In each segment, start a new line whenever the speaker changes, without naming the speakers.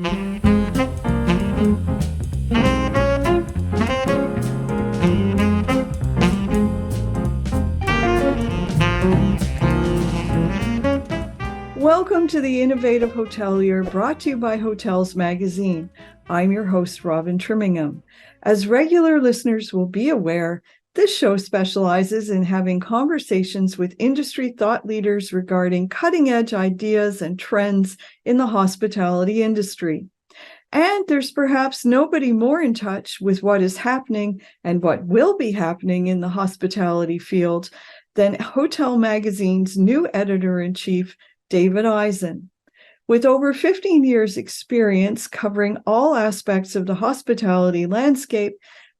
Welcome to The Innovative Hotelier, brought to you by Hotels Magazine. I'm your host, Robin Trimingham. As regular listeners will be aware, this show specializes in having conversations with industry thought leaders regarding cutting-edge ideas and trends in the hospitality industry. And there's perhaps nobody more in touch with what is happening and what will be happening in the hospitality field than Hotel Magazine's new editor-in-chief, David Eisen. With over 15 years' experience covering all aspects of the hospitality landscape,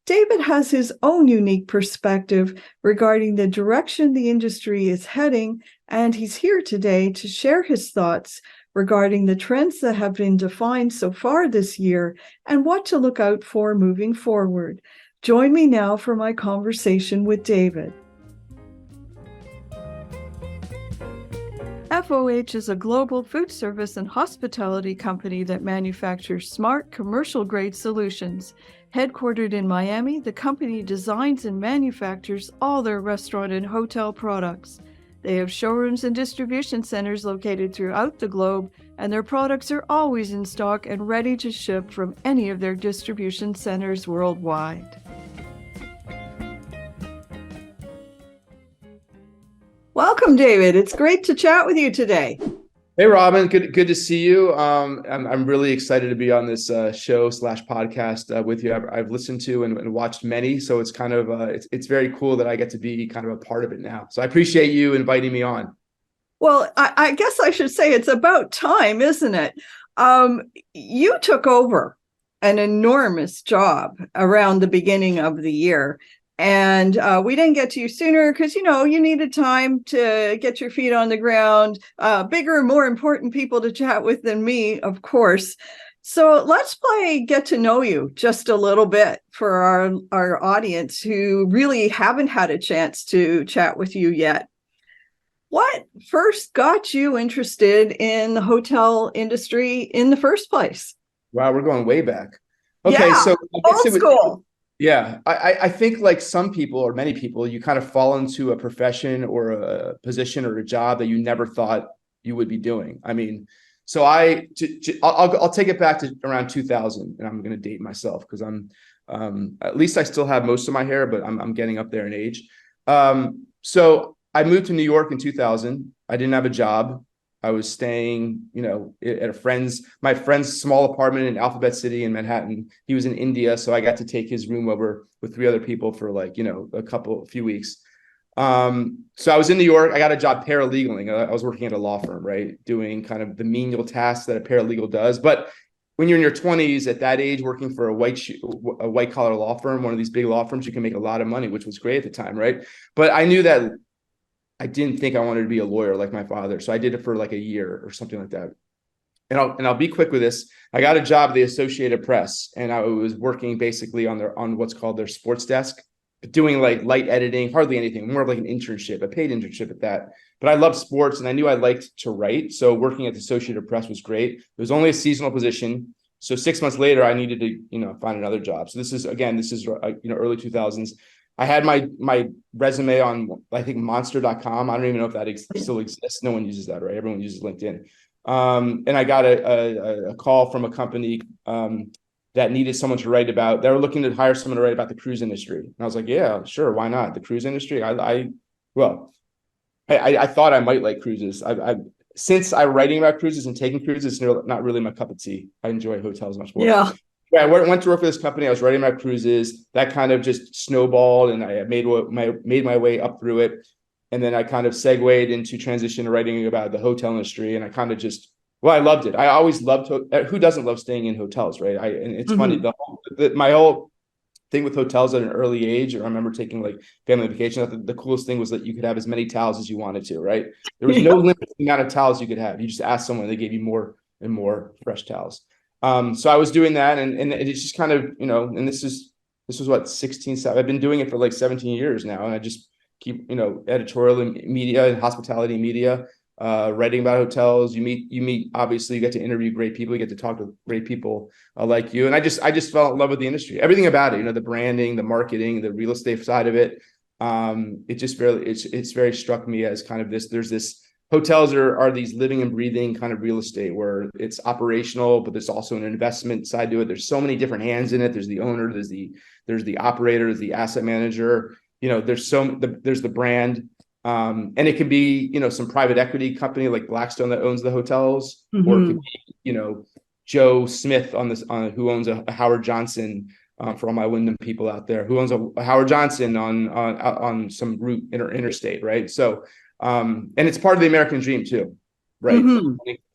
David has his own unique perspective regarding the direction the industry is heading, and he's here today to share his thoughts regarding the trends that have been defined so far this year and what to look out for moving forward. Join me now for my conversation with David. FOH is a global food service and hospitality company that manufactures smart commercial-grade solutions. Headquartered in Miami, the company designs and manufactures all their restaurant and hotel products. They have showrooms and distribution centers located throughout the globe, and their products are always in stock and ready to ship from any of their distribution centers worldwide. Welcome, David. It's great to chat with you today.
Hey, Robin. Good to see you. I'm really excited to be on this show/podcast with you. I've listened to and watched many, so it's kind of it's very cool that I get to be kind of a part of it now. So I appreciate you inviting me on.
Well, I guess I should say it's about time, isn't it? You took over an enormous job around the beginning of the year. And we didn't get to you sooner because, you needed time to get your feet on the ground, bigger, more important people to chat with than me, of course. So let's play get to know you just a little bit for our audience who really haven't had a chance to chat with you yet. What first got you interested in the hotel industry in the first place?
Wow, we're going way back. Okay,
yeah,
so
old school.
Yeah, I think like some people or many people, you kind of fall into a profession or a position or a job that you never thought you would be doing. I mean, so I'll take it back to around 2000, and I'm going to date myself because I'm at least I still have most of my hair, but I'm getting up there in age. So I moved to New York in 2000. I didn't have a job. I was staying, at my friend's small apartment in Alphabet City in Manhattan. He was in India, so I got to take his room over with 3 other people for a few weeks. So I was in New York. I got a job paralegaling. I was working at a law firm, right, doing kind of the menial tasks that a paralegal does. But when you're in your 20s, at that age, working for a white collar law firm, one of these big law firms, you can make a lot of money, which was great at the time, right? But I knew that I didn't think I wanted to be a lawyer like my father. So I did it for like a year or something like that. And I'll be quick with this. I got a job at the Associated Press, and I was working basically on what's called their sports desk, doing like light editing, hardly anything, more of like an internship, a paid internship at that. But I loved sports and I knew I liked to write. So working at the Associated Press was great. It was only a seasonal position. So 6 months later, I needed to, find another job. So this is early 2000s. I had my resume on, I think, monster.com. I don't even know if that still exists. No one uses that, right? Everyone uses LinkedIn. And I got a call from a company that needed someone to write about. They were looking to hire someone to write about the cruise industry. And I was like, yeah, sure, why not? The cruise industry. I thought I might like cruises. Since I'm writing about cruises and taking cruises, it's not really my cup of tea. I enjoy hotels much more.
Yeah.
I went to work for this company. I was writing about cruises. That kind of just snowballed, and I made my way up through it. And then I kind of segued into transition to writing about the hotel industry. And I kind of I loved it. I always loved, who doesn't love staying in hotels, right? And it's funny, my whole thing with hotels at an early age, or I remember taking like family vacation. The coolest thing was that you could have as many towels as you wanted to, right? There was no limit to the amount of towels you could have. You just asked someone, they gave you more and more fresh towels. So I was doing that, and it's just kind of, and this was what, 16, 17. I've been doing it for like 17 years now. And I just keep, editorial and media and hospitality media. writing about hotels. You meet, obviously you get to interview great people. You get to talk to great people like you. And I just fell in love with the industry, everything about it, the branding, the marketing, the real estate side of it. It's very struck me as kind of there's this hotels are these living and breathing kind of real estate where it's operational, but there's also an investment side to it. There's so many different hands in it. There's the owner, there's the operator, there's the asset manager, there's the brand. And it can be, some private equity company like Blackstone that owns the hotels, or it could be, Joe Smith who owns a Howard Johnson, for all my Wyndham people out there, who owns a Howard Johnson on some route interstate, right? So, and it's part of the American dream too, right?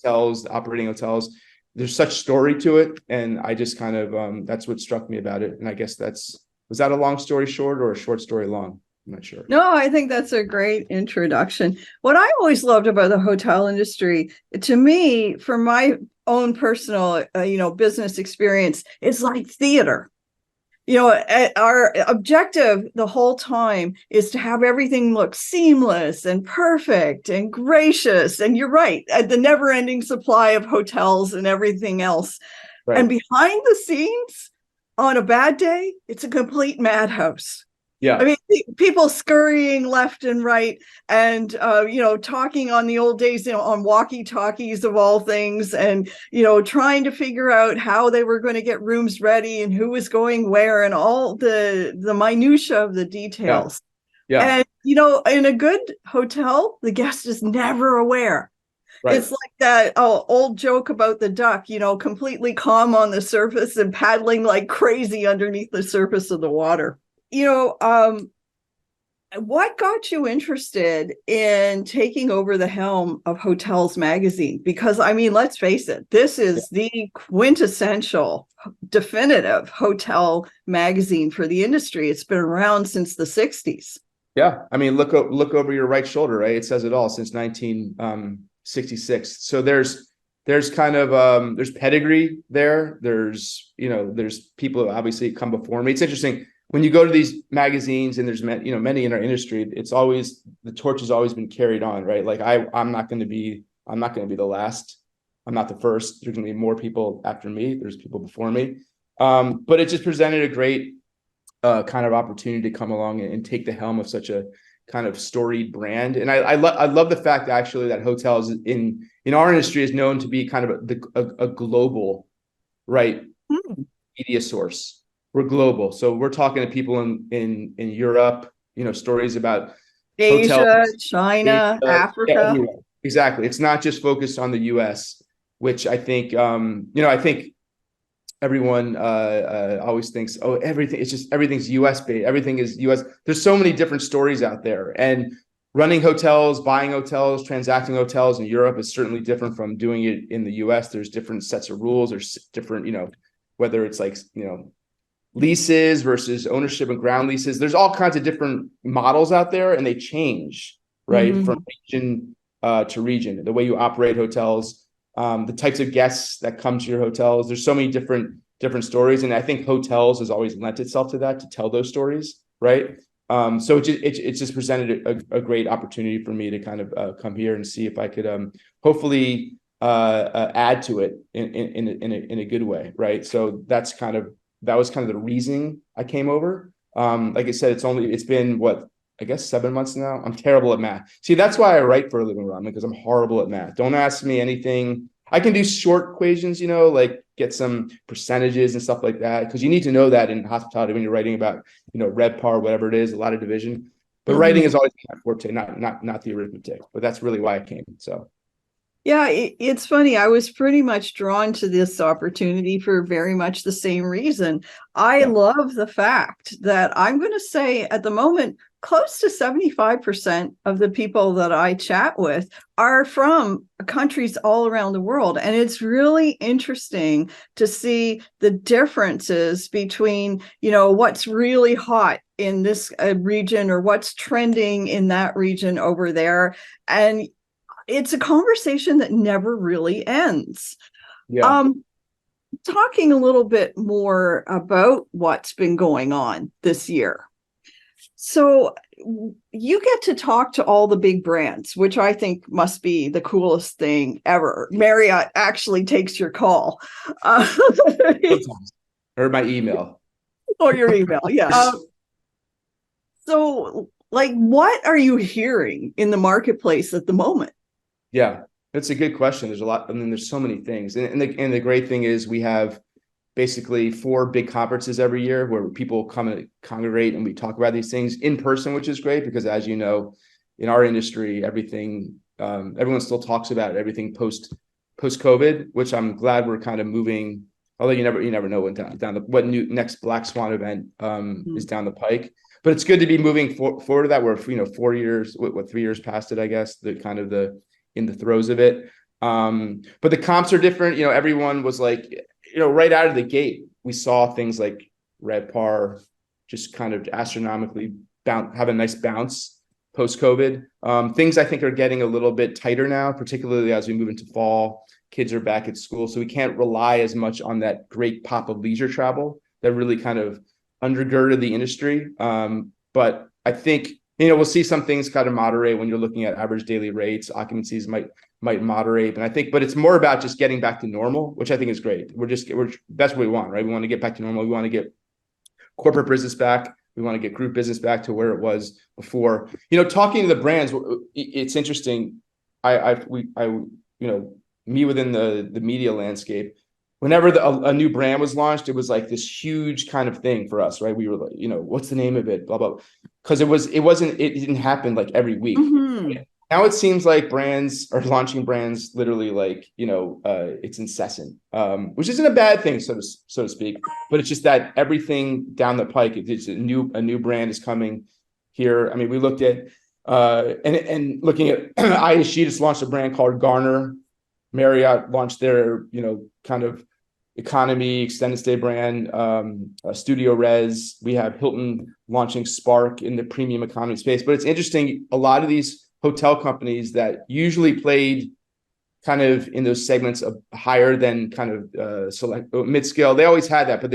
Hotels, operating hotels. There's such story to it, and I just kind of that's what struck me about it. And I guess was that a long story short or a short story long? I'm not sure.
No, I think that's a great introduction. What I always loved about the hotel industry, to me, from my own personal, business experience, it's like theater. Our objective the whole time is to have everything look seamless and perfect and gracious. And you're right, the never-ending supply of hotels and everything else. Right. And behind the scenes, on a bad day, it's a complete madhouse. Yeah. I mean, people scurrying left and right and, talking on the old days, on walkie-talkies of all things, and, trying to figure out how they were going to get rooms ready and who was going where and all the minutia of the details. Yeah. And, in a good hotel, the guest is never aware. Right. It's like that old joke about the duck, completely calm on the surface and paddling like crazy underneath the surface of the water. What got you interested in taking over the helm of Hotels Magazine? Because, I mean, let's face it, this is the quintessential, definitive hotel magazine for the industry. It's been around since the 60s.
Yeah. I mean, look over your right shoulder, right? It says it all, since 1966. So there's kind of, there's pedigree there. There's people who obviously come before me. It's interesting. When you go to these magazines, and there's many in our industry, it's always, the torch has always been carried on, right? Like I'm not going to be the last. I'm not the first. There's going to be more people after me. There's people before me. But it just presented a great kind of opportunity to come along and take the helm of such a kind of storied brand. And I love the fact actually that hotels in our industry is known to be kind of a global, right, media source. We're global. So we're talking to people in Europe, stories about
Asia,
hotels,
China, Africa.
Yeah, exactly. It's not just focused on the US, which I think, I think everyone always thinks, everything's US based. Everything is US. There's so many different stories out there, and running hotels, buying hotels, transacting hotels in Europe is certainly different from doing it in the US. There's different sets of rules. There's different, whether it's like, leases versus ownership and ground leases. There's all kinds of different models out there, and they change, right? From region to region, the way you operate hotels, the types of guests that come to your hotels. There's so many different stories. And I think hotels has always lent itself to that, to tell those stories, right? So it just presented a great opportunity for me to kind of come here and see if I could hopefully add to it in a good way, right? So that was kind of the reason I came over. Like I said, it's been what, I guess 7 months now. I'm terrible at math. See, that's why I write for a living, Robin, because I'm horrible at math. Don't ask me anything. I can do short equations, like get some percentages and stuff like that, because you need to know that in hospitality when you're writing about, RevPAR, whatever it is, a lot of division. But writing is always my forte, not the arithmetic. But that's really why I came. So.
Yeah, it's funny. I was pretty much drawn to this opportunity for very much the same reason. I love the fact that I'm going to say at the moment, close to 75% of the people that I chat with are from countries all around the world. And it's really interesting to see the differences between, what's really hot in this region or what's trending in that region over there. And it's a conversation that never really ends. Yeah. Talking a little bit more about what's been going on this year. So you get to talk to all the big brands, which I think must be the coolest thing ever. Marriott actually takes your call.
Sometimes. Or my email.
Or your email. Yeah. So, like, what are you hearing in the marketplace at the moment?
Yeah, that's a good question. There's a lot. I mean, there's so many things. And the great thing is we have basically 4 big conferences every year where people come and congregate and we talk about these things in person, which is great because, as you know, in our industry, everything everyone still talks about it, everything post COVID, which I'm glad we're kind of moving. Although you never know when what new next Black Swan event is down the pike. But it's good to be moving forward to that. We're 4 years, what 3 years past it, I guess. The kind of the in the throes of it. But the comps are different. Everyone was like, right out of the gate, we saw things like RevPAR just kind of astronomically have a nice bounce post COVID. Things I think are getting a little bit tighter now, particularly as we move into fall. Kids are back at school, so we can't rely as much on that great pop of leisure travel that really kind of undergirded the industry. But I think we'll see some things kind of moderate when you're looking at average daily rates. Occupancies might moderate, but it's more about just getting back to normal, which I think is great. That's what we want, right? We want to get back to normal. We want to get corporate business back. We want to get group business back to where it was before. Talking to the brands, it's interesting. Me within the media landscape, whenever a new brand was launched, it was like this huge kind of thing for us, right? We were like, what's the name of it? Blah, blah. Because it didn't happen like every week.
Mm-hmm.
Now it seems like brands are launching brands literally like, it's incessant, which isn't a bad thing, so to speak, but it's just that everything down the pike, it's a new brand is coming here. I mean, we looked at, and looking at ISG just launched a brand called Garner. Marriott launched their, kind of economy extended stay brand, Studio Res. We have Hilton launching Spark in the premium economy space. But it's interesting, a lot of these hotel companies that usually played kind of in those segments of higher than kind of select mid-scale, they always had that. But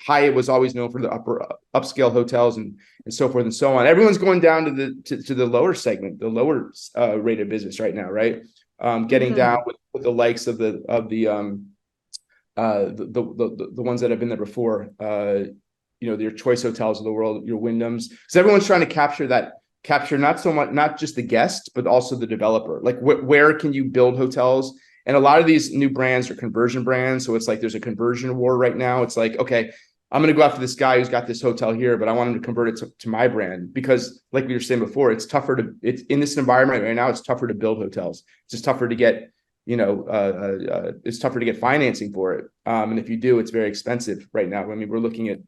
Hyatt was always known for the upscale hotels and so forth and so on. Everyone's going down to the lower segment, the lower rated business right now, right? Getting down with the likes of the ones that have been there before, your Choice Hotels of the world, your Wyndhams, because everyone's trying to capture not just the guest, but also the developer. Like where can you build hotels? And a lot of these new brands are conversion brands. So it's like there's a conversion war right now. It's like, okay, I'm going to go after this guy who's got this hotel here, but I want him to convert it to my brand because, like we were saying before, it's in this environment right now. It's tougher to build hotels. It's just tougher to get, it's tougher to get financing for it. And if you do, it's very expensive right now. I mean, we're looking at,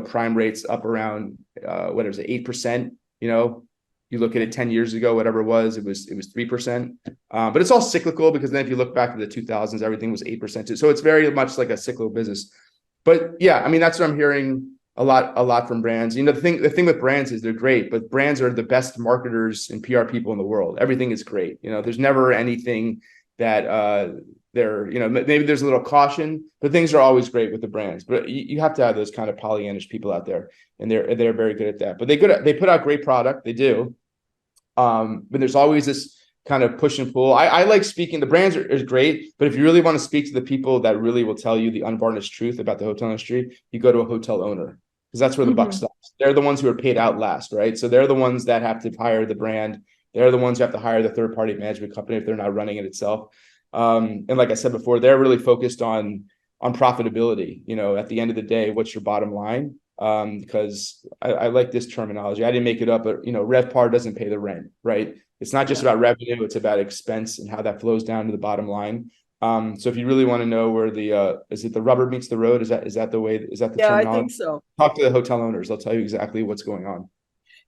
prime rates up around, 8%, you look at it 10 years ago, whatever it was 3%. But it's all cyclical because then if you look back to the 2000s, everything was 8% too. So it's very much like a cyclical business. But yeah, I mean, that's what I'm hearing a lot from brands. The thing with brands is they're great, but brands are the best marketers and PR people in the world. Everything is great. There's never anything that maybe there's a little caution, but things are always great with the brands. But you have to have those kind of Pollyannish people out there, and they're very good at that. But they put out great product. They do. But there's always this kind of push and pull. I like speaking. The brands are great, but if you really want to speak to the people that really will tell you the unvarnished truth about the hotel industry, you go to a hotel owner because that's where the buck stops. They're the ones who are paid out last, right? So they're the ones that have to hire the brand. They're the ones who have to hire the third-party management company if they're not running it itself. And like I said before, they're really focused on profitability. At the end of the day, what's your bottom line? Because I like this terminology. I didn't make it up, but RevPAR doesn't pay the rent, right? It's not just about revenue; it's about expense and how that flows down to the bottom line. So if you really want to know where is it the rubber meets the road? Is that the
Yeah, I
terminology?
think so.
Talk to the hotel owners; they'll tell you exactly what's going on.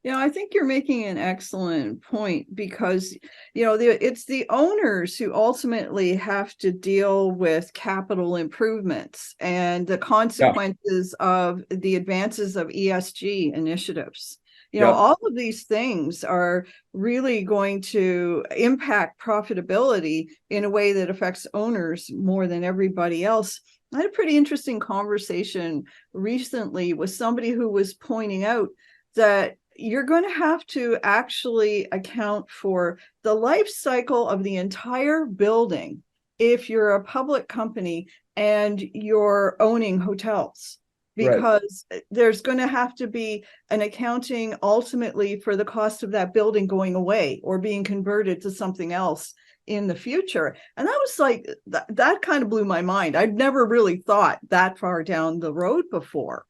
Yeah, I think you're making an excellent point because, it's the owners who ultimately have to deal with capital improvements and the consequences of the advances of ESG initiatives. All of these things are really going to impact profitability in a way that affects owners more than everybody else. I had a pretty interesting conversation recently with somebody who was pointing out that you're going to have to actually account for the life cycle of the entire building if you're a public company and you're owning hotels,
Right.
because there's going to have to be an accounting ultimately for the cost of that building going away or being converted to something else in the future. And that was like, that kind of blew my mind. I'd never really thought that far down the road before.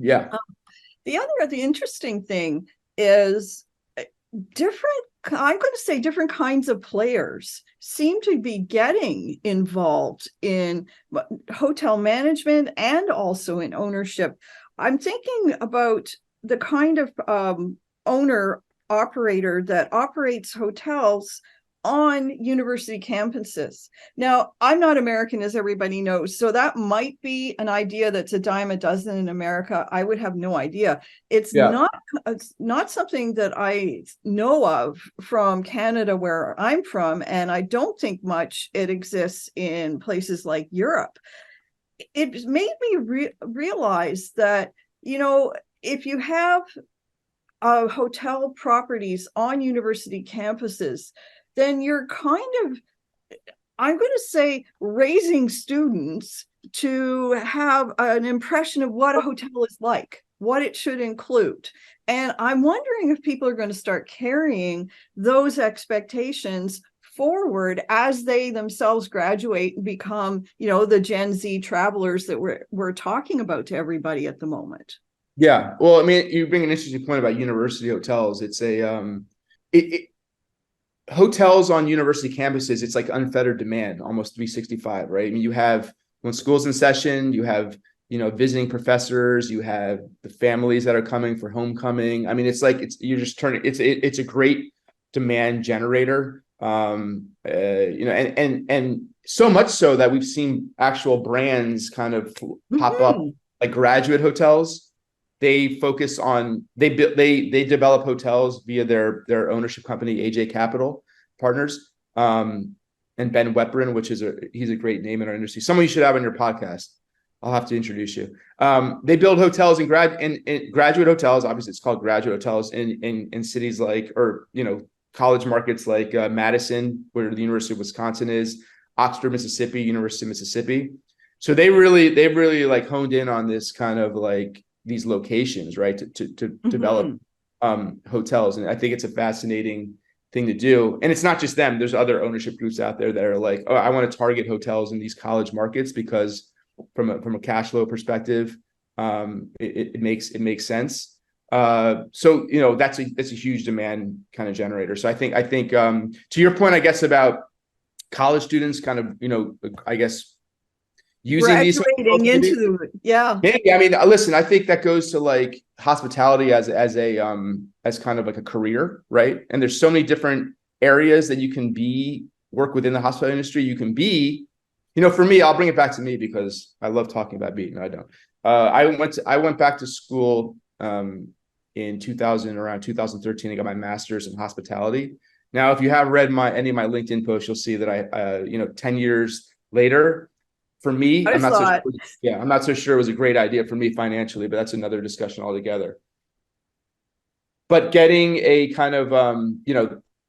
Yeah.
The interesting thing is different, I'm going to say different kinds of players seem to be getting involved in hotel management and also in ownership. I'm thinking about the kind of owner operator that operates hotels on university campuses. Now, I'm not American, as everybody knows, so that might be an idea that's a dime a dozen in America. I would have no idea. It's
Yeah.
not something that I know of from Canada, where I'm from, and I don't think much it exists in places like Europe. It made me realize that, if you have hotel properties on university campuses, then you're kind of, I'm going to say, raising students to have an impression of what a hotel is like, what it should include. And I'm wondering if people are going to start carrying those expectations forward as they themselves graduate and become, the Gen Z travelers that we're talking about to everybody at the moment.
Yeah. Well, I mean, you bring an interesting point about university hotels. It's hotels on university campuses, it's like unfettered demand, almost 365, right? I mean, you have, when school's in session, you have, visiting professors, you have the families that are coming for homecoming. I mean, it's like, it's a great demand generator. And so much so that we've seen actual brands kind of pop up, like graduate hotels. They focus on, they develop hotels via their ownership company, AJ Capital Partners, and Ben Wetbrin, he's a great name in our industry. Someone you should have on your podcast. I'll have to introduce you. They build hotels and graduate hotels. Obviously, it's called graduate hotels in cities like, or college markets like Madison, where the University of Wisconsin is, Oxford, Mississippi, University of Mississippi. So they've really like honed in on this kind of like these locations, right, to develop hotels. And I think it's a fascinating thing to do. And it's not just them. There's other ownership groups out there that are like, oh, I want to target hotels in these college markets because from a cash flow perspective, it makes sense. So that's a huge demand kind of generator. So I think to your point, I guess, about college students kind of, I guess, using these
graduating into yeah.
Maybe. I mean, listen, I think that goes to like hospitality as kind of like a career, right? And there's so many different areas that you can work within the hospitality industry. You can be, for me, I'll bring it back to me because I love talking about being. I don't. I went back to school in around 2013. I got my master's in hospitality. Now, if you have read any of my LinkedIn posts, you'll see that I 10 years later, for me, I'm not so sure it was a great idea for me financially, but that's another discussion altogether. But getting a kind of,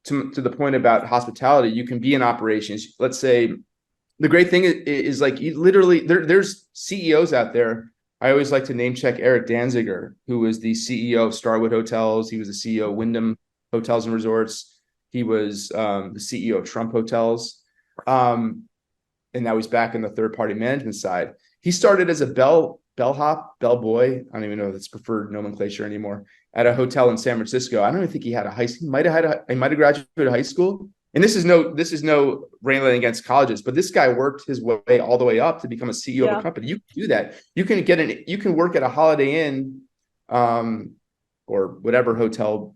to the point about hospitality, you can be in operations. Let's say the great thing is like, you literally, there's CEOs out there. I always like to name check Eric Danziger, who was the CEO of Starwood Hotels. He was the CEO of Wyndham Hotels and Resorts. He was the CEO of Trump Hotels. And now he's back in the third-party management side. He started as a bellboy. I don't even know if it's preferred nomenclature anymore, at a hotel in San Francisco. I don't even think he had he might have graduated high school. And this is no railing against colleges, but this guy worked his way all the way up to become a CEO of a company. You can do that. You can work at a Holiday Inn, or whatever hotel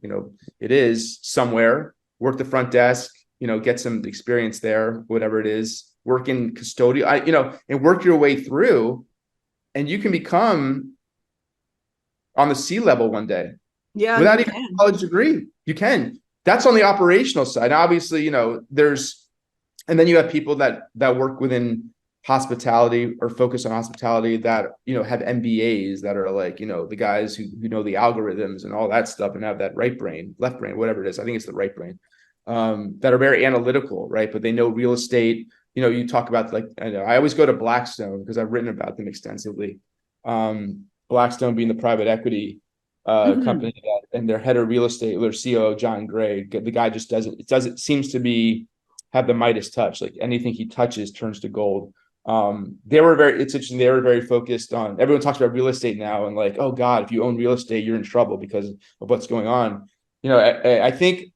it is somewhere. Work the front desk. Get some experience there, whatever it is. Work in custodial, and work your way through, and you can become on the C-level one day.
Yeah,
without even a college degree. You can. That's on the operational side. Obviously, and then you have people that work within hospitality or focus on hospitality that, have MBAs that are like, the guys who know the algorithms and all that stuff and have that right brain, left brain, whatever it is. I think it's the right brain, that are very analytical, right? But they know real estate. You talk about, like, I always go to Blackstone because I've written about them extensively. Blackstone being the private equity company, and their head of real estate, their COO, John Gray, the guy just seems to have the Midas touch. Like anything he touches turns to gold. It's interesting. They were very focused on, everyone talks about real estate now and like, oh God, if you own real estate, you're in trouble because of what's going on. I think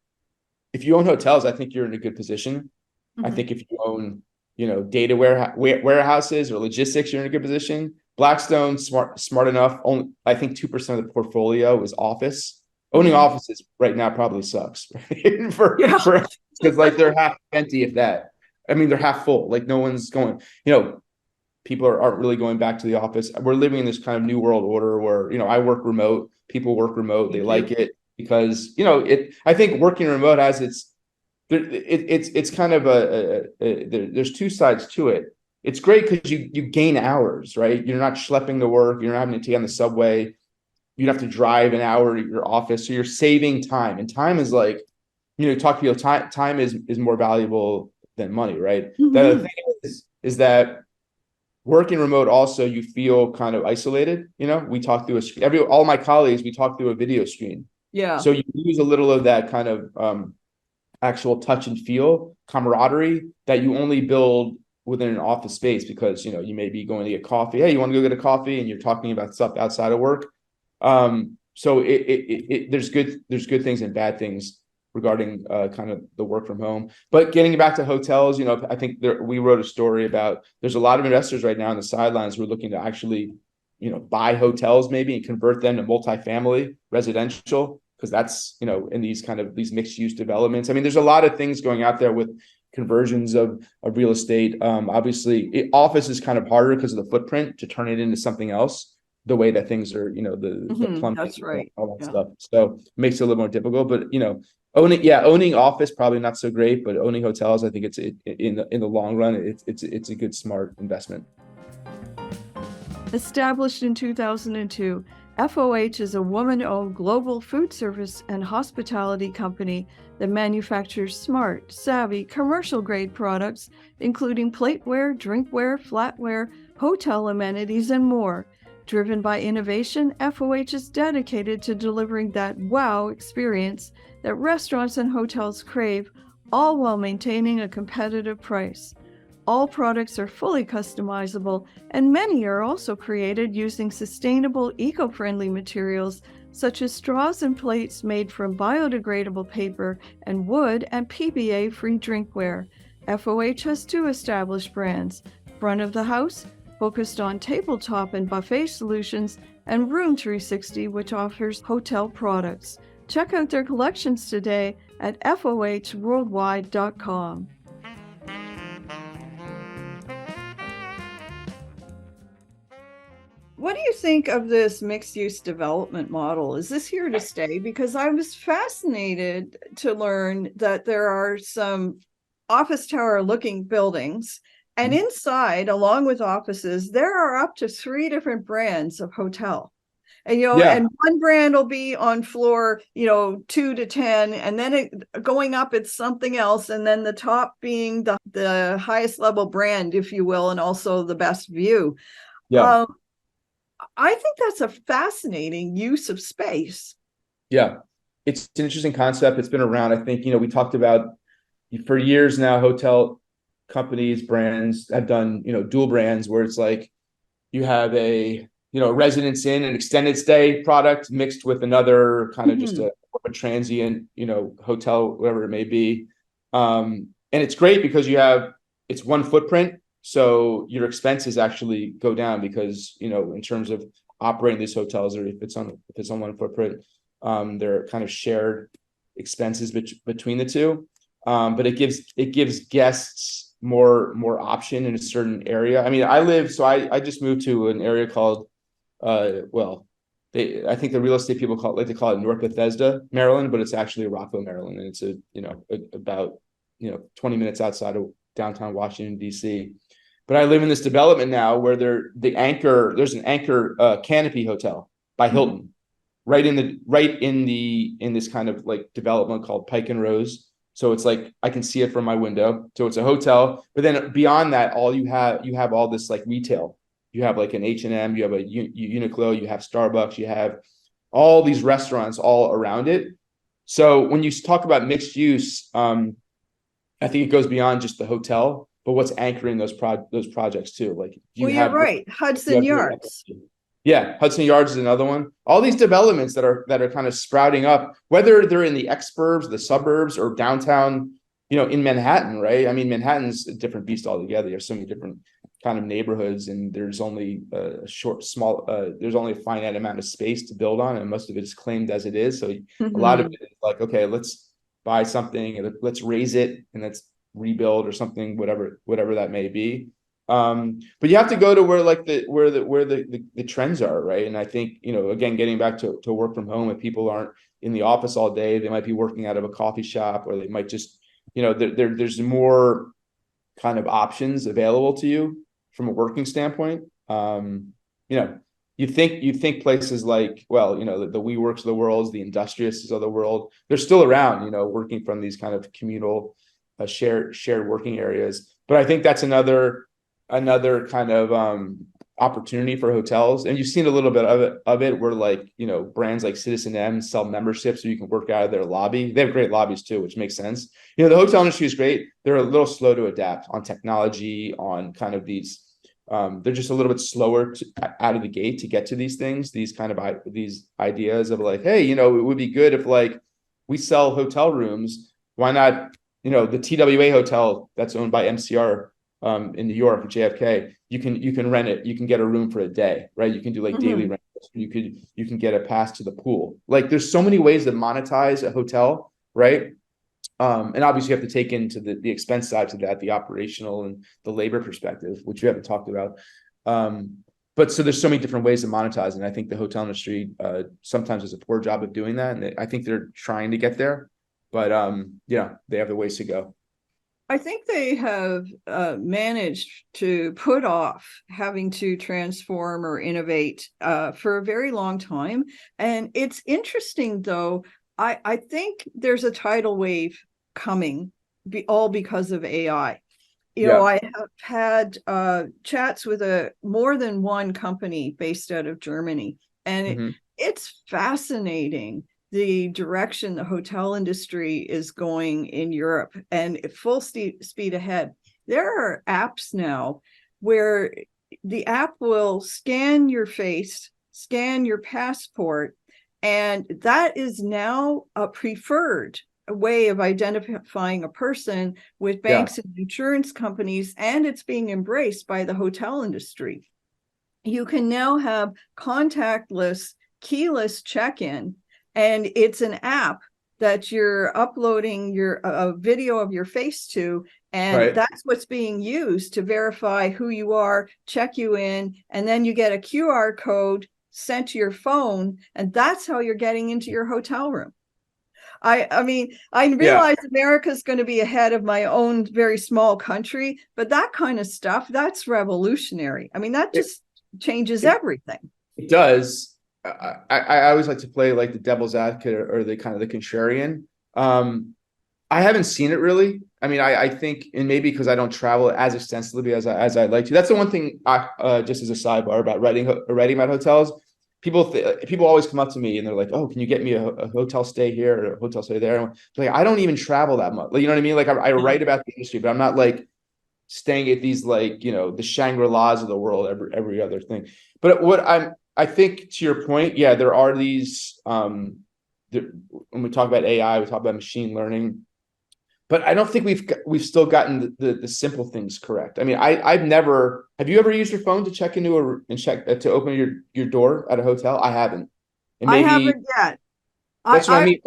if you own hotels, I think you're in a good position. I think if you own, data warehouses or logistics, you're in a good position. Blackstone, smart enough. Only, I think 2% of the portfolio is office. Owning offices right now probably sucks, right? Because like they're half empty, if that. I mean, they're half full. Like no one's going. People aren't really going back to the office. We're living in this kind of new world order where I work remote. People work remote. They like it because I think working remote has it's kind of there's two sides to it. It's great because you gain hours, right? You're not schlepping to work. You're not having to take on the subway. You'd have to drive an hour to your office. So you're saving time. And time is like, talk to people, time is more valuable than money, right? The other thing is that working remote also, you feel kind of isolated. We talk through all my colleagues, we talk through a video screen.
Yeah.
So you lose a little of that kind of actual touch and feel camaraderie that you only build within an office space because, you may be going to get coffee. Hey, you want to go get a coffee? And you're talking about stuff outside of work. So there's good things and bad things regarding kind of the work from home. But getting back to hotels, I think we wrote a story about there's a lot of investors right now on the sidelines who are looking to actually, buy hotels maybe and convert them to multifamily residential because that's, in these mixed use developments. I mean, there's a lot of things going out there with conversions of real estate. Obviously, office is kind of harder because of the footprint to turn it into something else. The way that things are, the plumbing,
that's right,
all that stuff. So it makes it a little more difficult. But owning office probably not so great, but owning hotels, I think it's in the long run, it's a good smart investment.
Established in 2002, FOH is a woman-owned global food service and hospitality company that manufactures smart, savvy, commercial-grade products, including plateware, drinkware, flatware, hotel amenities, and more. Driven by innovation, FOH is dedicated to delivering that wow experience that restaurants and hotels crave, all while maintaining a competitive price. All products are fully customizable, and many are also created using sustainable, eco-friendly materials such as straws and plates made from biodegradable paper and wood and PBA-free drinkware. FOH has 2 established brands, Front of the House, focused on tabletop and buffet solutions, and Room 360, which offers hotel products. Check out their collections today at fohworldwide.com. What do you think of this mixed-use development model? Is this here to stay? Because I was fascinated to learn that there are some office tower-looking buildings, and inside, along with offices, there are up to 3 different brands of hotel. And, and one brand will be on floor, 2 to 10, and then going up, it's something else. And then the top being the highest level brand, if you will, and also the best view.
Yeah.
I think that's a fascinating use of space.
Yeah. It's an interesting concept. It's been around. I think, we talked about for years now, hotel companies, brands have done, dual brands where it's like you have a residence inn, an extended stay product mixed with another kind of just a transient, hotel, whatever it may be. And it's great because it's one footprint. So your expenses actually go down because, in terms of operating these hotels, or if it's on one footprint, they're kind of shared expenses between the two. But it gives guests more option in a certain area. I mean, I just moved to an area called, I think the real estate people call it North Bethesda, Maryland, but it's actually Rockville, Maryland. And it's about 20 minutes outside of downtown Washington, DC. But I live in this development now where there's an anchor canopy hotel by Hilton, in this kind of like development called Pike and Rose. So it's like I can see it from my window. So it's a hotel, but then beyond that, you have all this like retail. You have like an H&M, you have a Uniqlo, you have Starbucks, you have all these restaurants all around it. So when you talk about mixed use, I think it goes beyond just the hotel, but what's anchoring those projects too. Like
you're right. Hudson Yards.
Yeah, Hudson Yards is another one. All these developments that are kind of sprouting up, whether they're in the exurbs, the suburbs, or downtown, in Manhattan, right? I mean, Manhattan's a different beast altogether. There's so many different kind of neighborhoods, and there's only there's only a finite amount of space to build on, and most of it is claimed as it is. So a lot of it is like, okay, let's buy something and let's raise it and let's rebuild or something, whatever that may be. But you have to go to where the trends are, right? And I think, again, getting back to work from home, if people aren't in the office all day, they might be working out of a coffee shop, or they might just, there's more kind of options available to you from a working standpoint. You think places like, well, the WeWorks of the world, the Industriouses of the world, they're still around, working from these kind of communal shared working areas. But I think that's another kind of opportunity for hotels. And you've seen a little bit of it where, like, brands like Citizen M sell memberships so you can work out of their lobby. They have great lobbies too, which makes sense. The hotel industry is great. They're a little slow to adapt on technology, on kind of these, they're just a little bit slower out of the gate to get to these things, these ideas of like, hey, it would be good if, like, we sell hotel rooms. Why not, the TWA hotel that's owned by MCR in New York, JFK, you can rent it. You can get a room for a day, right? You can do like daily rentals. You can get a pass to the pool. Like, there's so many ways to monetize a hotel, right? And obviously you have to take into the expense sides of that, the operational and the labor perspective, which we haven't talked about. But so there's so many different ways to monetize, and I think the hotel industry sometimes does a poor job of doing that, and I think they're trying to get there, but they have the ways to go.
I think they have managed to put off having to transform or innovate for a very long time. And it's interesting, though. I think there's a tidal wave coming, all because of AI. I have had chats with more than one company based out of Germany, and it's fascinating the direction the hotel industry is going in Europe, and full speed ahead. There are apps now where the app will scan your face, scan your passport, and that is now a preferred way of identifying a person with banks and insurance companies, and it's being embraced by the hotel industry. You can now have contactless, keyless check-in, and it's an app that you're uploading a video of your face to, and that's what's being used to verify who you are, check you in, and then you get a QR code sent to your phone, and that's how you're getting into your hotel room. I mean, I realize America's going to be ahead of my own very small country, but that kind of stuff, that's revolutionary. I mean, that just changes everything.
It does. I always like to play like the devil's advocate or the kind of the contrarian. I haven't seen it really. I mean, I think, and maybe because I don't travel as extensively as I'd like to. That's the one thing. Just as a sidebar about writing about hotels, people always come up to me and they're like, "Oh, can you get me a hotel stay here or a hotel stay there?" I'm like, I don't even travel that much. Like, you know what I mean? Like, I write about the industry, but I'm not like staying at these, like, the Shangri-Las of the world every other thing. But I think, to your point, there are these, when we talk about AI, we talk about machine learning, but I don't think we've still gotten the simple things correct. I mean, have you ever used your phone to check into to open your door at a hotel? I haven't. And maybe,
I haven't yet.
That's what I mean.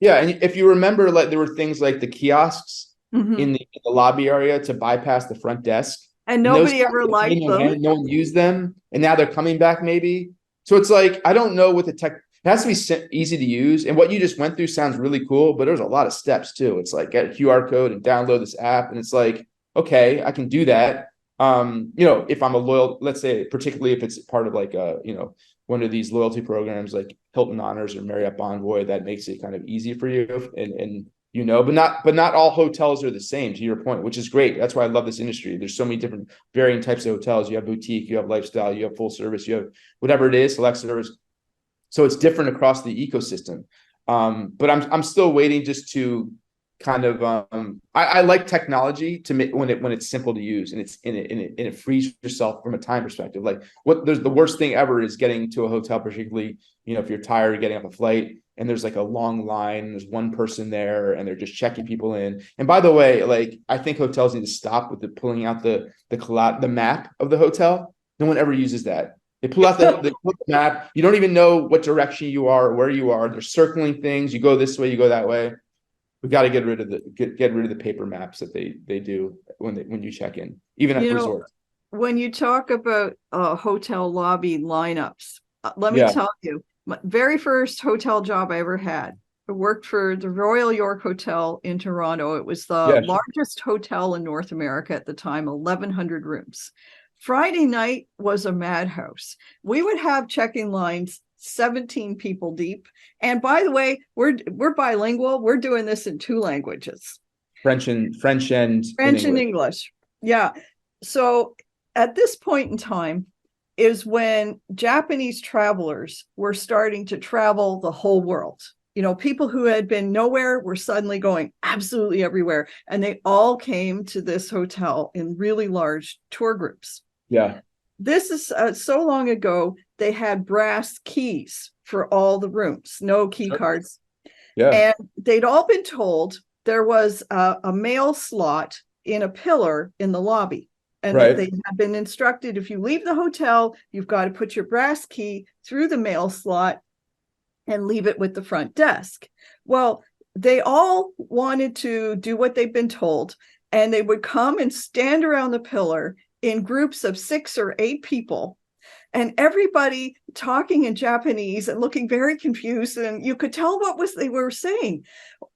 And if you remember, like, there were things like the kiosks in the lobby area to bypass the front desk.
And nobody ever liked them.
No one used them, and now they're coming back maybe. So it's like, I don't know what the tech, it has to be easy to use. And what you just went through sounds really cool, but there's a lot of steps too. It's like, get a QR code and download this app. And it's like, okay, I can do that. if I'm a loyal, let's say, particularly if it's part of like one of these loyalty programs like Hilton Honors or Marriott Bonvoy, that makes it kind of easy for you. And but not all hotels are the same, to your point, which is great. That's why I love this industry. There's so many different varying types of hotels. You have boutique, you have lifestyle, you have full service, you have whatever it is, select service. So it's different across the ecosystem. But I'm still waiting just to kind of I like technology to make when it's simple to use and it frees yourself from a time perspective. Like there's the worst thing ever is getting to a hotel, particularly if you're tired of getting off a flight and there's like a long line, there's one person there and they're just checking people in. And by the way, like I think hotels need to stop with pulling out the map of the hotel. No one ever uses that. They pull out the map. You don't even know what direction you are or where you are. They're circling things. You go this way, you go that way. We got to get rid of the paper maps that they do when you check in, even at resorts.
When you talk about hotel lobby lineups, let me tell you, my very first hotel job I ever had, I worked for the Royal York Hotel in Toronto. It was the largest hotel in North America at the time, 1,100 rooms. Friday night was a madhouse. We would have check-in lines 17 people deep. And by the way, we're bilingual. We're doing this in 2 languages.
French and
English. Yeah. So at this point in time is when Japanese travelers were starting to travel the whole world. People who had been nowhere were suddenly going absolutely everywhere. And they all came to this hotel in really large tour groups.
Yeah.
This is so long ago, they had brass keys for all the rooms, no key cards.
Yeah.
And they'd all been told there was a mail slot in a pillar in the lobby. And that they had been instructed, if you leave the hotel, you've got to put your brass key through the mail slot and leave it with the front desk. Well, they all wanted to do what they've been told, and they would come and stand around the pillar in groups of 6 or 8 people, and everybody talking in Japanese and looking very confused. And you could tell they were saying.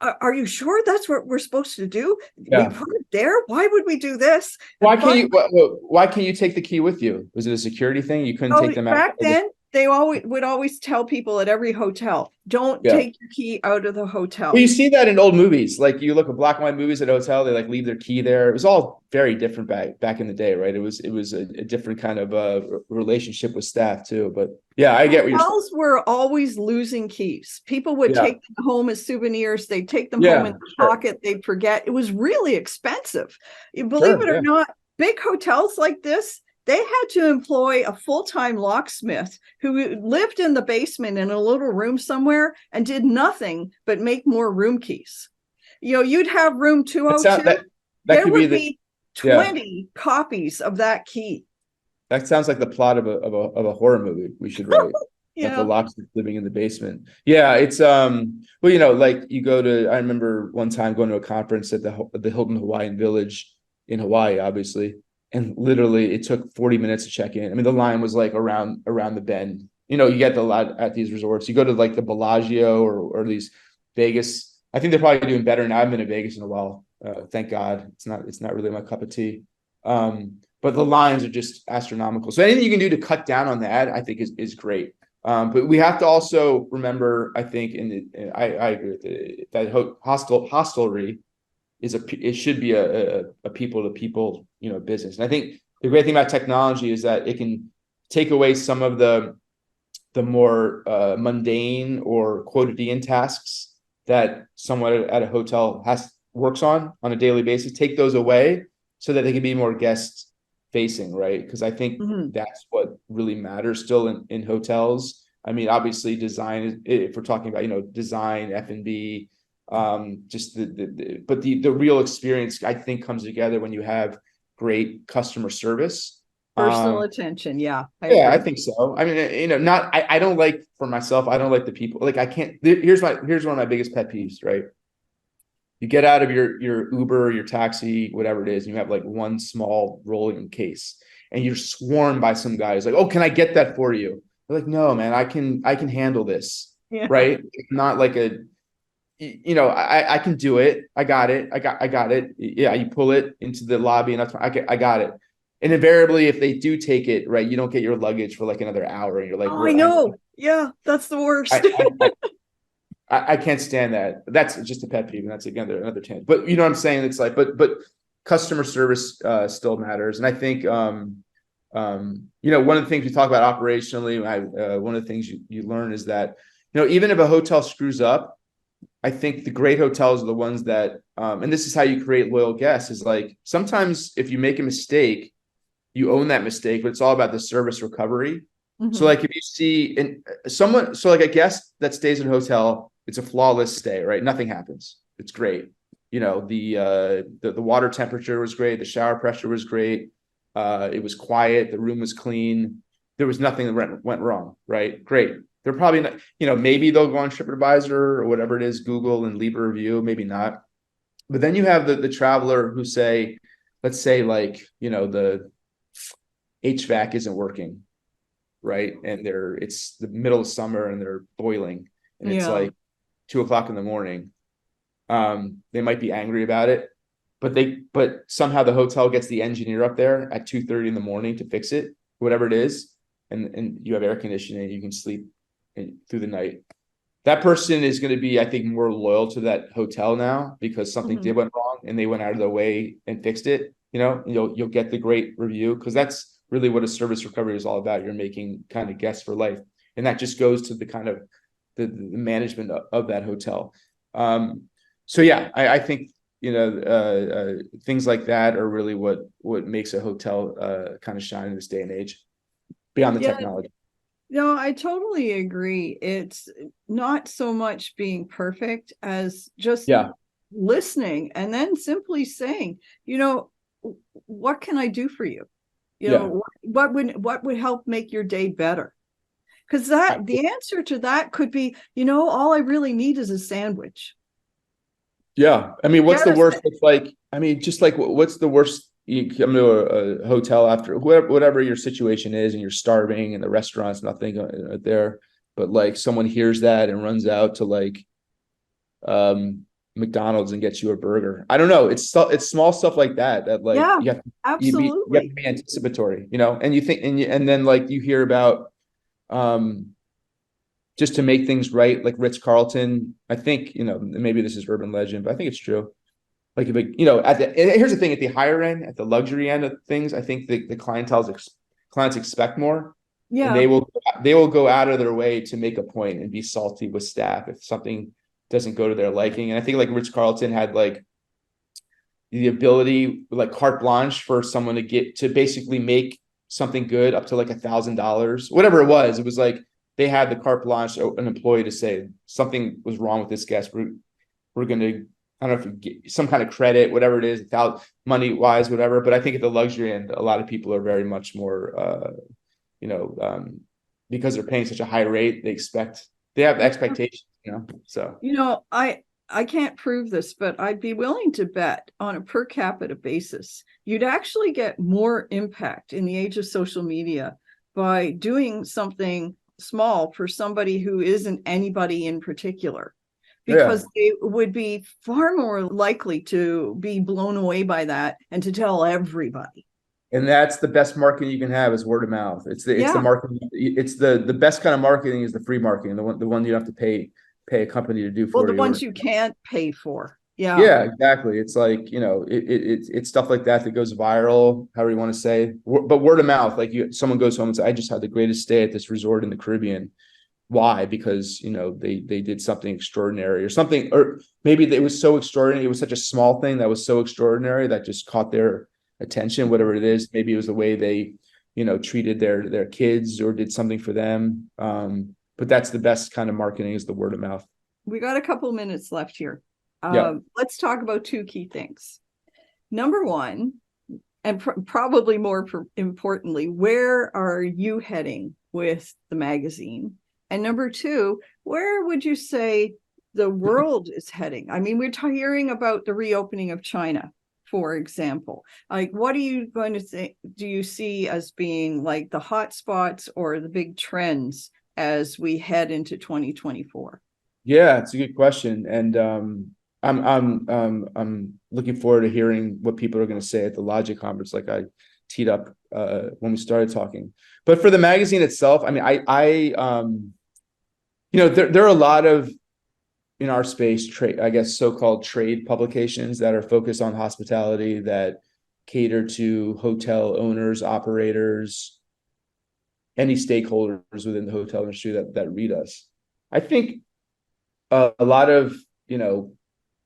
Are you sure that's what we're supposed to do?
Yeah.
We put it there. Why would we do this?
Why can't you take the key with you? Was it a security thing? You couldn't take them out?
Back then, they would always tell people at every hotel, don't take your key out of the hotel.
Well, you see that in old movies. Like you look at black and white movies at a hotel, they like leave their key there. It was all very different back in the day, right? It was a different kind of relationship with staff too. But yeah, I get what you're saying.
Hotels were always losing keys. People would take them home as souvenirs. They'd take them home in their pocket. They'd forget. It was really expensive. Believe it or not, big hotels like this, they had to employ a full-time locksmith who lived in the basement in a little room somewhere and did nothing but make more room keys. You'd have room 202. There would be 20 copies of that key.
That sounds like the plot of a horror movie we should write. Like the locksmith living in the basement. Yeah, it's like you go to. I remember one time going to a conference at the Hilton Hawaiian Village in Hawaii, obviously. And literally it took 40 minutes to check in. I mean, the line was like around the bend. You get the lot at these resorts. You go to like the Bellagio or these Vegas. I think they're probably doing better now. I haven't been to Vegas in a while. Thank God. It's not really my cup of tea. But the lines are just astronomical. So anything you can do to cut down on that, I think is great. But we have to also remember, I think, I agree with it, that hostelry it should be a people to people business. And I think the great thing about technology is that it can take away some of the more mundane or quotidian tasks that someone at a hotel works on a daily basis. Take those away so that they can be more guest facing, right? Because I think that's what really matters still in hotels. I mean, obviously design, if we're talking about design, F&B, just but the real experience, I think, comes together when you have great customer service,
personal attention.
I think so. I mean, I don't like, for myself, I don't like the people, like I can't. Here's one of my biggest pet peeves, right? You get out of your Uber, your taxi, whatever it is, and you have like one small rolling case, and you're swarmed by some guy who's like, "Oh, can I get that for you?" They're like, "No, man, I can handle this." Right? It's not like I can do it. I got it. I got it. Yeah, you pull it into the lobby, and I got it. And invariably, if they do take it, right, you don't get your luggage for like another hour, and you're like,
Oh, I know. Yeah, that's the worst.
I, I, I can't stand that. That's just a pet peeve, and that's again another tangent. But you know what I'm saying? It's like, but customer service still matters, and I think one of the things we talk about operationally, one of the things you learn is that even if a hotel screws up, I think the great hotels are the ones that, and this is how you create loyal guests. Is like sometimes if you make a mistake, you own that mistake, but it's all about the service recovery. So
Mhm.
like if you see so like a guest that stays in a hotel, it's a flawless stay, right? Nothing happens. It's great. The water temperature was great, the shower pressure was great. It was quiet, the room was clean. There was nothing that went wrong, right? Great. They're probably not, maybe they'll go on TripAdvisor or whatever it is, Google, and leave a review, maybe not. But then you have the traveler who say, let's say like, the HVAC isn't working, right? And it's the middle of summer and they're boiling, and it's
Yeah.
like 2 o'clock in the morning. They might be angry about it, but somehow the hotel gets the engineer up there at 2:30 in the morning to fix it, whatever it is, and you have air conditioning, you can sleep through the night. That person is going to be, I think, more loyal to that hotel now because something
Mhm.
did went wrong and they went out of their way and fixed it. You'll get the great review because that's really what a service recovery is all about. You're making kind of guests for life, and that just goes to the kind of the management of that hotel. So yeah, I think things like that are really what makes a hotel kind of shine in this day and age beyond the
Yeah,
technology.
no, I totally agree. It's not so much being perfect as just
Yeah,
listening and then simply saying, what can I do for you?
yeah.
What would help make your day better? Because the answer to that could be, all I really need is a sandwich.
Yeah. I mean, what's
Get
the
a
worst? It's like, I mean, just like what's the worst? You come to a hotel after whatever your situation is, and you're starving, and the restaurant's nothing there, but like someone hears that and runs out to like um McDonald's and gets you a burger. I don't know. It's small stuff like that like
Yeah,
you have to
absolutely.
be anticipatory, and you think and then like you hear about um just to make things right, like Ritz-Carlton. I think, maybe this is urban legend, but I think it's true. Like, here's the thing: at the higher end, at the luxury end of things, I think the clients expect more, and
Yeah.
they will go out of their way to make a point and be salty with staff if something doesn't go to their liking. And I think like Ritz-Carlton had like the ability, like carte blanche for someone to basically make something good up to like $1,000, whatever it was. It was like they had the carte blanche, an employee to say something was wrong with this guest. We're going to, I don't know if you get some kind of credit, whatever it is, without money wise, whatever. But I think at the luxury end, a lot of people are very much more, you know, um, because they're paying such a high rate, they have expectations, so.
I can't prove this, but I'd be willing to bet on a per capita basis, you'd actually get more impact in the age of social media by doing something small for somebody who isn't anybody in particular,
Yeah.
because they would be far more likely to be blown away by that and to tell everybody.
And that's the best marketing you can have is word of mouth. It's the
Yeah.
marketing. It's the best kind of marketing is the free marketing, the one you have to pay a company to do
Well,
for
the
you.
ones you can't pay for. Yeah.
Yeah, exactly. It's like, it's stuff like that that goes viral, however you want to say. But word of mouth, like someone goes home and says, I just had the greatest stay at this resort in the Caribbean. Why? Because, they did something extraordinary or something, or maybe it was so extraordinary. It was such a small thing that was so extraordinary that just caught their attention, whatever it is. Maybe it was the way they, treated their kids or did something for them. But that's the best kind of marketing is the word of mouth.
We got a couple minutes left here.
Yeah.
Let's talk about two key things. Number one, and probably more importantly, where are you heading with the magazine? And number two, where would you say the world is heading? I mean, we're hearing about the reopening of China, for example. Like, what are you going to say? Do you see as being like the hot spots or the big trends as we head into 2024?
Yeah, it's a good question. And I'm looking forward to hearing what people are going to say at the Logic conference. Like teed up when we started talking. But for the magazine itself, I mean, there are a lot of, in our space, trade, I guess, so-called trade publications that are focused on hospitality, that cater to hotel owners, operators, any stakeholders within the hotel industry that read us. I think a lot of,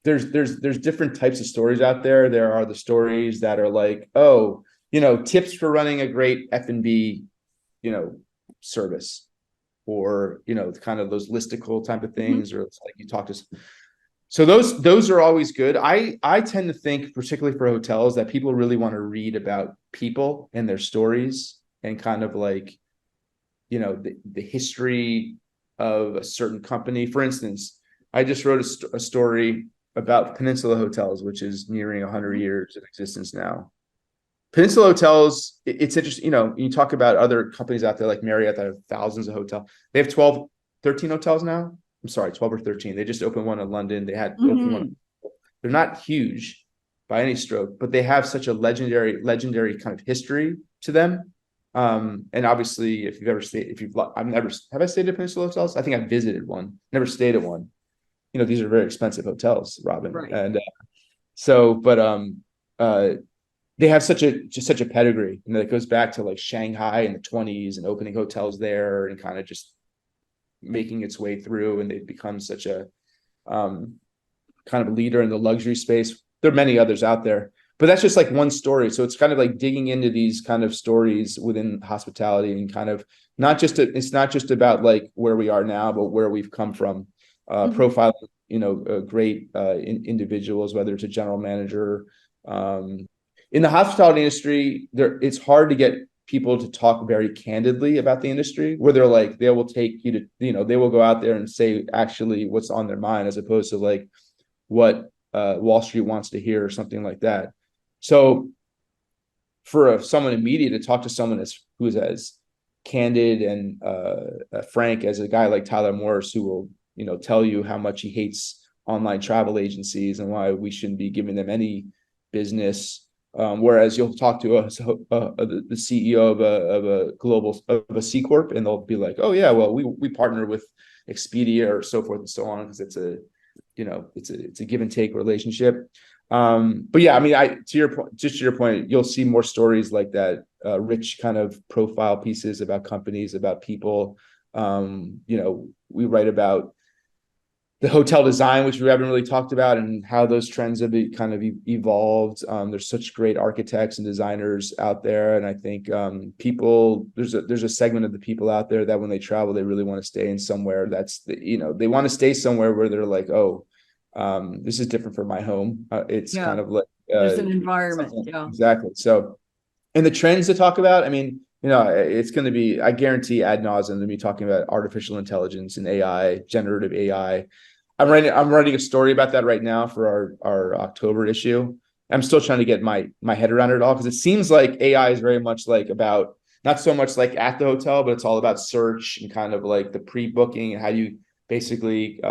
there's different types of stories out there. There are the stories that are like, oh, tips for running a great F&B, service, or kind of those listicle type of things, or it's like you talk to. So those are always good. I tend to think, particularly for hotels, that people really want to read about people and their stories, and kind of like, the history of a certain company. For instance, I just wrote a story about Peninsula Hotels, which is nearing 100 years of existence now. Peninsula Hotels, it's interesting, you talk about other companies out there like Marriott that have thousands of hotels. They have 12, 13 hotels now. I'm sorry, 12 or 13. They just opened one in London. They had opened one. They're not huge by any stroke, but they have such a legendary kind of history to them. And obviously, if you've ever stayed, have I stayed at Peninsula Hotels? I think I visited one, never stayed at one. These are very expensive hotels, Robin.
Right.
And they have such a pedigree, that goes back to like Shanghai in the 20s and opening hotels there and kind of just making its way through. And they've become such a kind of leader in the luxury space. There are many others out there, but that's just like one story. So it's kind of like digging into these kind of stories within hospitality, and kind of it's not just about like where we are now, but where we've come from. Profiling, great individuals, whether it's a general manager. In the hospitality industry, it's hard to get people to talk very candidly about the industry, where they will take you to, they will go out there and say actually what's on their mind, as opposed to like what Wall Street wants to hear or something like that. So for someone in media to talk to someone who's as candid and frank as a guy like Tyler Morris, who will, tell you how much he hates online travel agencies and why we shouldn't be giving them any business. Whereas you'll talk to the CEO of a C Corp, and they'll be like, oh yeah, well, we partner with Expedia or so forth and so on, because it's a give and take relationship. But yeah, I mean, to your point, you'll see more stories like that, rich kind of profile pieces about companies, about people. We write about the hotel design, which we haven't really talked about, and how those trends have kind of evolved. There's such great architects and designers out there, and I think there's a segment of the people out there that when they travel, they really want to stay in somewhere they want to stay somewhere where they're like, oh, this is different from my home. It's kind of like
there's an environment. Yeah,
exactly. So, and the trends to talk about, I mean, it's going to be, I guarantee ad nauseum to be talking about artificial intelligence and AI, generative AI. I'm writing a story about that right now for our October issue. I'm still trying to get my head around it all, because it seems like AI is very much like about, not so much like at the hotel, but it's all about search and kind of like the pre-booking and how you basically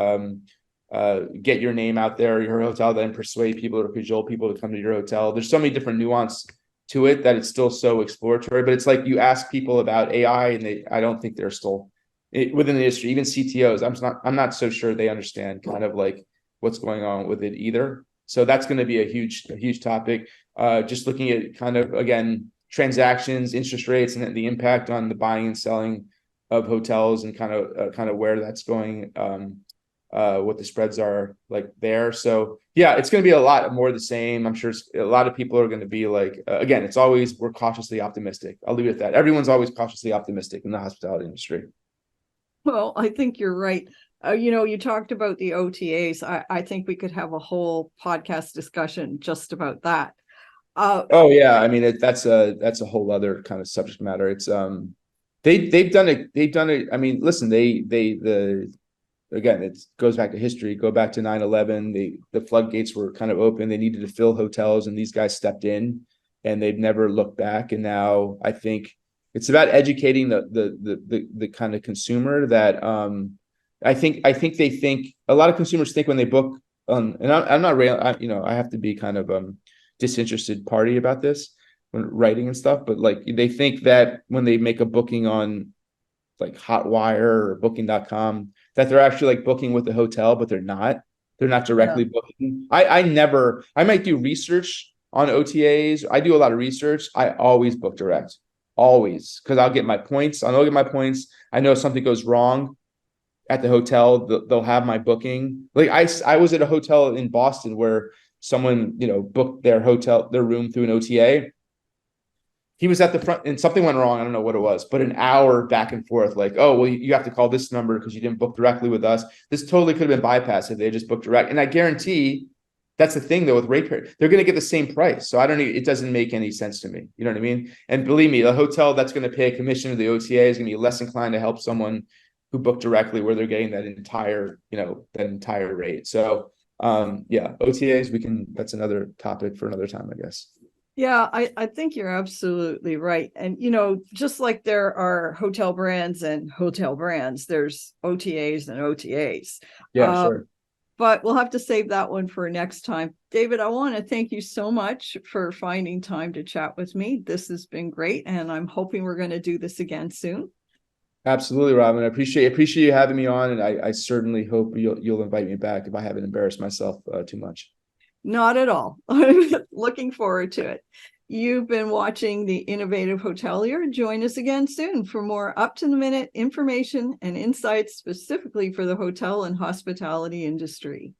get your name out there, your hotel, then persuade people or cajole people to come to your hotel. There's so many different nuance to it that it's still so exploratory. But it's like you ask people about AI, and I don't think they're still within the industry, even CTOs. I'm not so sure they understand kind of like what's going on with it either. So that's going to be a huge topic. Just looking at kind of, again, transactions, interest rates, and the impact on the buying and selling of hotels, and kind of where that's going. What the spreads are like there. So yeah, it's going to be a lot more of the same. I'm sure a lot of people are going to be like, again, it's always, we're cautiously optimistic. I'll leave it at that. Everyone's always cautiously optimistic in the hospitality industry.
Well, I think you're right. You talked about the OTAs. I think we could have a whole podcast discussion just about that.
Oh yeah, I mean, that's a whole other kind of subject matter. It's they've done it. I mean, listen, again, it goes back to history. Go back to 9/11. The floodgates were kind of open. They needed to fill hotels, and these guys stepped in, and they've never looked back. And now I think it's about educating the kind of consumer that I think they think, a lot of consumers think when they book on, and I'm not I have to be kind of disinterested party about this. when writing and stuff, but like they think that when they make a booking on like Hotwire or booking.com that they're actually like booking with the hotel, but they're not. They're not directly booking. I might do research on OTAs. I do a lot of research. I always book direct. Always. Because I'll get my points. I'll get my points. I know if something goes wrong at the hotel, they'll have my booking. Like I was at a hotel in Boston where someone, booked their room through an OTA. He was at the front and something went wrong. I don't know what it was, but an hour back and forth, like, oh, well, you have to call this number because you didn't book directly with us. This totally could have been bypassed if they just booked direct. And I guarantee that's the thing though with rate pair, they're going to get the same price. So it doesn't make any sense to me. You know what I mean? And believe me, the hotel that's going to pay a commission to the OTA is going to be less inclined to help someone who booked directly where they're getting that entire rate. So OTAs, that's another topic for another time, I guess.
Yeah, I think you're absolutely right. And, just like there are hotel brands and hotel brands, there's OTAs and OTAs.
Yeah, sure.
But we'll have to save that one for next time. David, I want to thank you so much for finding time to chat with me. This has been great, and I'm hoping we're going to do this again soon.
Absolutely, Robin. I appreciate you having me on, and I certainly hope you'll invite me back if I haven't embarrassed myself too much.
Not at all. I'm looking forward to it. You've been watching The Innovative Hotelier. Join us again soon for more up-to-the-minute information and insights specifically for the hotel and hospitality industry.